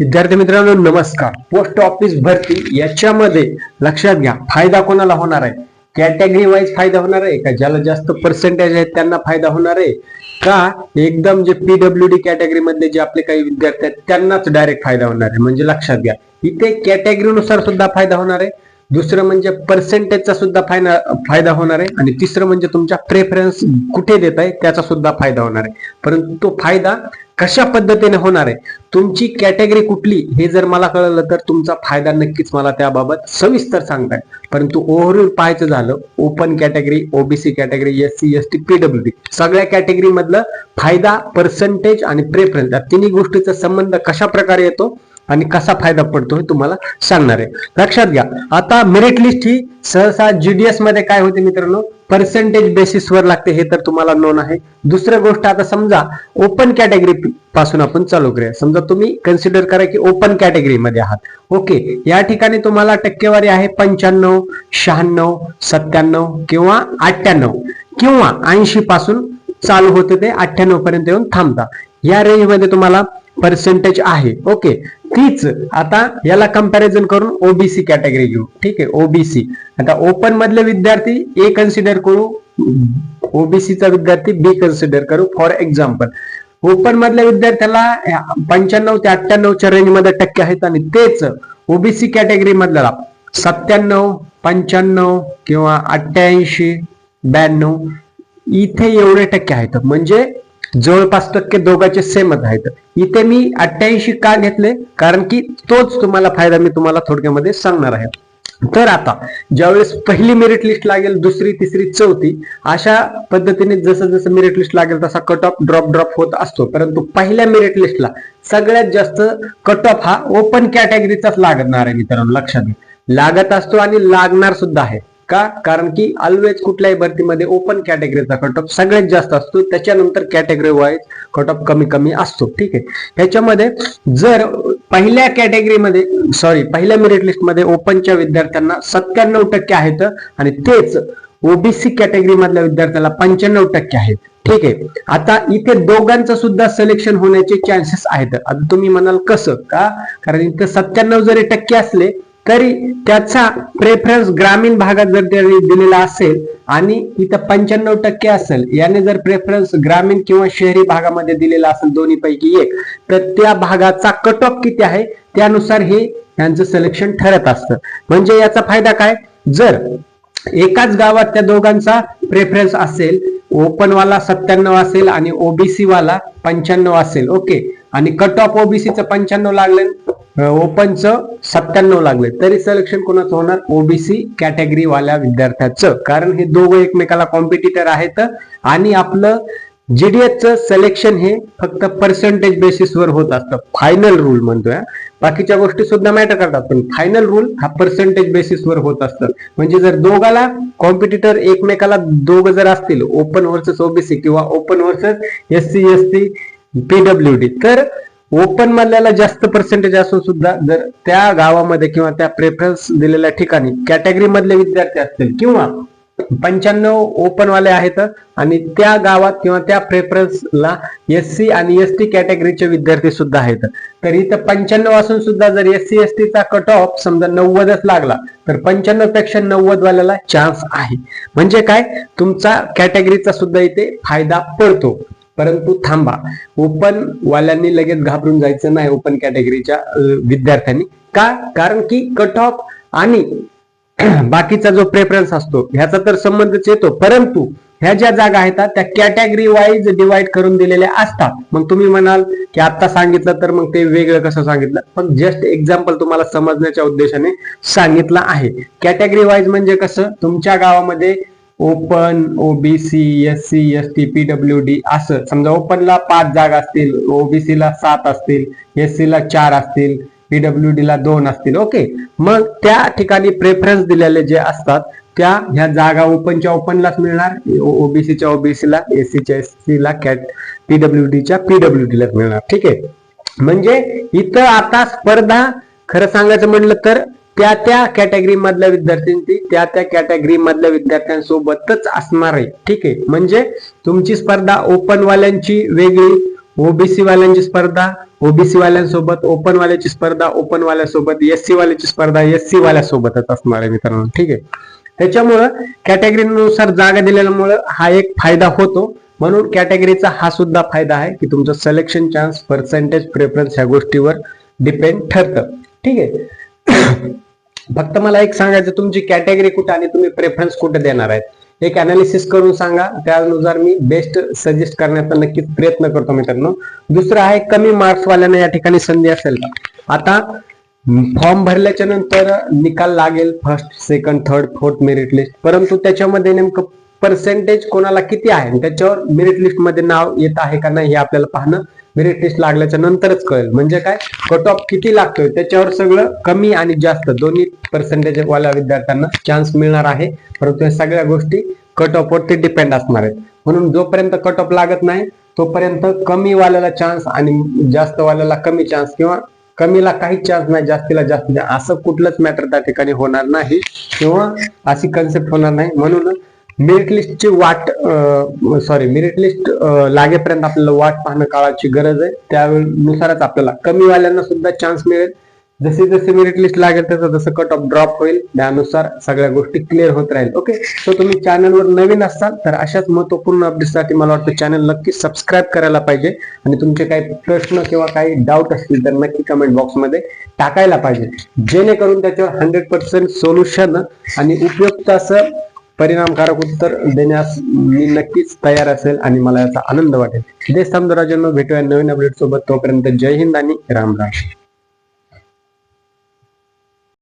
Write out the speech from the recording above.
विद्यार्थी मित्रांनो नमस्कार. पोस्ट ऑफिस भरती याच्यामध्ये लक्षात घ्या, फायदा कोणाला होणार आहे? कॅटेगरी वाईज फायदा होणार आहे का? ज्याला जास्त पर्सेंटेज आहेत त्यांना फायदा होणार आहे का? एकदम जे पीडब्ल्यूडी कॅटेगरी मधले जे आपले काही विद्यार्थी आहेत त्यांनाच डायरेक्ट फायदा होणार आहे? म्हणजे लक्षात घ्या, इथे कॅटेगरीनुसार सुद्धा फायदा होणार आहे. दुसरं पर्सेंटेजचा सुद्धा फायदा होणार आहे. आणि तिसरं म्हणजे तुमच्या प्रेफरन्स कुठे देत आहे त्याचा सुद्धा फायदा होणार आहे. परंतु तो फायदा कशा पद्धतीने होणार आहे, तुमची कॅटेगरी कुठली हे जर मला कळलं तर तुमचा फायदा नक्कीच मला त्याबाबत सविस्तर सांगताय. परंतु ओव्हरऑल पाहायचं झालं, open category, OBC category, SC ST, PWD सगळ्या कॅटेगरी मधलं फायदा, पर्सेंटेज आणि प्रेफरन्स या तिन्ही गोष्टीचा संबंध कशा प्रकारे येतो आणि कसा फायदा पडतो हे तुम्हाला सांगणार आहे. लक्षात घ्या, आता मेरिट लिस्ट ही सहसा जीडीएस मध्ये काय होते मित्रांनो, पर्सेंटेज बेसिसवर लागते, हे तर तुम्हाला नोन आहे. दुसरी गोष्ट, आता समजा ओपन कॅटेगरी पासून आपण चालू करूया. समजा तुम्ही कन्सिडर करा की ओपन कॅटेगरी मध्ये आहात. ओके, या ठिकाणी तुम्हाला टक्केवारी आहे 95, 96, 97 किंवा 98 किंवा 80 पासून चालू होते ते 98 पर्यंत येऊन थांबता. या रेंज मध्ये तुम्हाला पर्सेंटेज आहे. ओके, तीच आता याला कंपॅरिझन करून ओबीसी कॅटेगरी घेऊ. ठीक आहे, ओबीसी. आता ओपन मधले विद्यार्थी ए कन्सिडर करू, ओबीसीचा विद्यार्थी बी कन्सिडर करू. फॉर एक्झाम्पल, ओपन मधल्या विद्यार्थ्याला 95 ते 98 च्या रेंज मध्ये टक्के आहेत आणि तेच ओबीसी कॅटेगरी मधल्याला 97, 95 किंवा 88, 92 इथे एवढे टक्के आहेत. म्हणजे जवळपास टक्के दोघांचे सेमच आहेत. इथे मी 88 का घेतले, कारण की तोच तुम्हाला फायदा मी तुम्हाला थोडक्यामध्ये सांगणार आहे. तर आता ज्यावेळेस पहिली मेरिट लिस्ट लागेल, दुसरी, तिसरी, चौथी अशा पद्धतीने जसं जसं मेरिट लिस्ट लागेल तसा कट ऑफ ड्रॉप होत असतो. परंतु पहिल्या मेरिट लिस्टला सगळ्यात जास्त कट ऑफ हा ओपन कॅटेगरीचाच लागणार आहे मित्रांनो. लक्षात घ्या, लागत असतो आणि लागणार सुद्धा आहे. का? कारण की ऑलवेज कुठल्याही भरतीमध्ये ओपन कॅटेगरीचा कट ऑफ सगळ्यात जास्त असतो, त्याच्यानंतर कॅटेगरी वाईज कट ऑफ कमी कमी असतो. ठीक आहे, ह्याच्यामध्ये जर पहिल्या पहिल्या मेरिट लिस्ट मध्ये ओपनच्या विद्यार्थ्यांना 97% आहेत आणि तेच ओबीसी कॅटेगरी मधल्या विद्यार्थ्याला 95% आहेत. ठीक आहे, आता इथे दोघांचं सुद्धा सिलेक्शन होण्याचे चान्सेस आहेत. आता तुम्ही म्हणाल कसं? का? कारण इथे 97 जरी टक्के असले तरी त्याचा प्रेफरन्स ग्रामीण भागात जर त्यांनी दिलेला असेल आणि इथं 95% असेल, याने जर प्रेफरन्स ग्रामीण किंवा शहरी भागामध्ये दिलेला असेल दोन्ही पैकी एक, तर त्या भागाचा कट ऑफ किती आहे त्यानुसार हे यांचं सिलेक्शन ठरत असतं. म्हणजे याचा फायदा काय? जर एकाच गावात त्या दोघांचा प्रेफरन्स असेल, ओपन वाला 97 असेल आणि ओबीसी वाला 95 असेल, ओके, आणि कट ऑफ ओबीसीचं 95 लागले, ओपनचं 97 लागले, तरी सिलेक्शन कोणाचं होणार? ओबीसी कॅटेगरी वाल्या विद्यार्थ्याचं. कारण हे दोघं एकमेकाला कॉम्पिटिटर आहेत आणि आपलं जीडीएसचं सिलेक्शन हे फक्त पर्सेंटेज बेसिसवर होत असतं. फायनल रूल म्हणतोय, बाकीच्या गोष्टी सुद्धा मॅटर करतात, पण फायनल रूल हा पर्सेंटेज बेसिसवर होत असतं. म्हणजे जर दोघाला कॉम्पिटिटर एकमेकाला दोघं जर असतील, ओपन वर्सेस ओबीसी किंवा open versus SC ST PWD, तर ओपन मधल्याला जास्त पर्सेंटेज असून सुद्धा जर त्या गावामध्ये किंवा त्या प्रेफरन्स दिलेल्या ठिकाणी कॅटेगरी मधले विद्यार्थी असतील किंवा 95 ओपन वाले आहेत आणि त्या गावात किंवा त्या प्रेफरन्सला एससी आणि एसटी कॅटेगरीचे विद्यार्थी सुद्धा आहेत, तर इथं 95 असून सुद्धा जर एससी एसटीचा कट ऑफ समजा 90च लागला तर 95 पेक्षा 90 वाल्याला चान्स आहे. म्हणजे काय, तुमचा कॅटेगरीचा सुद्धा इथे फायदा पडतो. परंतु थांबा, ओपन वाल्यांनी लगेच घाबरून जायचं नाही ओपन कॅटेगरीच्या विद्यार्थ्यांनी. का? कारण की कट ऑफ आणि बाकीचा जो प्रेफरन्स असतो ह्याचा तर संबंधच येतो, परंतु ह्या ज्या जागा आहेत त्या कॅटेगरी वाईज डिवाइड करून दिलेल्या असतात. मग तुम्ही म्हणाल की आता सांगितलं तर मग ते वेगळं कसं सांगितलं? पण जस्ट एक्झाम्पल तुम्हाला समजण्याच्या उद्देशाने सांगितलं आहे. कॅटेगरी वाईज म्हणजे कसं, तुमच्या गावामध्ये open, OBC, SC ST PWD असं समजा ओपनला 5 जागा असतील, ओबीसीला 7 असतील, एससी ला 4 असतील, पीडब्ल्यूडी ला 2 असतील. ओके, मग त्या ठिकाणी प्रेफरन्स दिलेले जे असतात त्या ह्या जागा ओपनच्या ओपनलाच मिळणार, ओबीसीच्या ओबीसीला, एससीच्या एससीला, पीडब्ल्यूडीच्या पीडब्ल्यूडीलाच मिळणार. ठीक आहे, म्हणजे इथं आता स्पर्धा खरं सांगायचं म्हटलं तर त्या कॅटेगरी मधल्या विद्यार्थ्यांची त्या कॅटेगरी मधल्या विद्यार्थ्यांसोबतच असणार आहे. ठीक आहे, म्हणजे तुमची स्पर्धा ओपन वाल्यांची वेगळी, ओबीसी वाल्यांची स्पर्धा, ओबीसी वाल्यांसोबत ओपन वाल्याची स्पर्धा, ओपन वाल्यासोबत एससी वाल्याची स्पर्धा, एससी वाल्यासोबतच असणार आहे मित्रांनो. ठीक आहे. त्याच्यामुळं कॅटेगरीनुसार जागा दिल्यामुळे हा एक फायदा होतो. म्हणून कॅटेगरीचा हा सुद्धा फायदा आहे की तुमचं सिलेक्शन चान्स, पर्सेंटेज, प्रेफरन्स ह्या गोष्टीवर डिपेंड ठरतं. ठीक आहे. फक्त मला एक सांगायचं, तुमची कॅटेगरी कुठे आणि तुम्ही प्रेफरन्स कुठे देणार आहेत, एक अनालिसिस करून सांगा. त्यानुसार मी बेस्ट सजेस्ट करण्याचा नक्कीच प्रयत्न करतो मित्रांनो. दुसरं आहे, कमी मार्क्स वाल्यांना या ठिकाणी संधी असेल का? आता फॉर्म भरल्याच्या नंतर निकाल लागेल, first, second, third, fourth merit list, परंतु त्याच्यामध्ये नेमकं पर्सेंटेज कोणाला किती आहे त्याच्यावर मेरिट लिस्ट मध्ये नाव येत आहे का नाही हे आपल्याला पाहणं मेरिट लिस्ट लागल्याच्या नंतरच कळेल. म्हणजे काय, कट ऑफ किती लागतोय त्याच्यावर सगळं कमी आणि जास्त दोन्ही पर्सेंटेज वाल्या विद्यार्थ्यांना चान्स मिळणार आहे. परंतु या सगळ्या गोष्टी कट ऑफ वरती डिपेंड असणार आहेत. म्हणून जोपर्यंत कट ऑफ लागत नाही तोपर्यंत कमी वाल्याला चान्स आणि जास्त वाल्याला कमी चान्स, किंवा कमीला काहीच चान्स नाही, जास्तीला जास्त, असं कुठलंच मॅटर त्या ठिकाणी होणार नाही किंवा अशी कन्सेप्ट होणार नाही. म्हणून मेरिट लिस्टची मेरिट लिस्ट लागेपर्यंत आपल्याला वाट पाहणं काळाची गरज आहे. त्यानुसारच आपल्याला कमी वाल्यांना सुद्धा चान्स मिळेल. जसे जसे मेरिट लिस्ट लागेल तसं तसं कट ऑफ ड्रॉप होईल. त्यानुसार सगळ्या गोष्टी क्लिअर होत राहील. ओके, सो तुम्ही चॅनलवर नवीन असाल तर अशाच महत्वपूर्ण अपडेटसाठी मला वाटतं चॅनल नक्की सबस्क्राईब करायला पाहिजे. आणि तुमचे काही प्रश्न किंवा काही डाऊट असतील तर नक्की कमेंट बॉक्समध्ये टाकायला पाहिजे, जेणेकरून त्याच्यावर 100% सोल्युशन आणि उपयुक्त असं परिणामकारक उत्तर देण्यास मी नक्कीच तयार असेल आणि मला याचा आनंद वाटेल. देश समजा राजांनो, भेटूया नवीन अपडेट सोबत. तोपर्यंत जय हिंद आणि राम राम.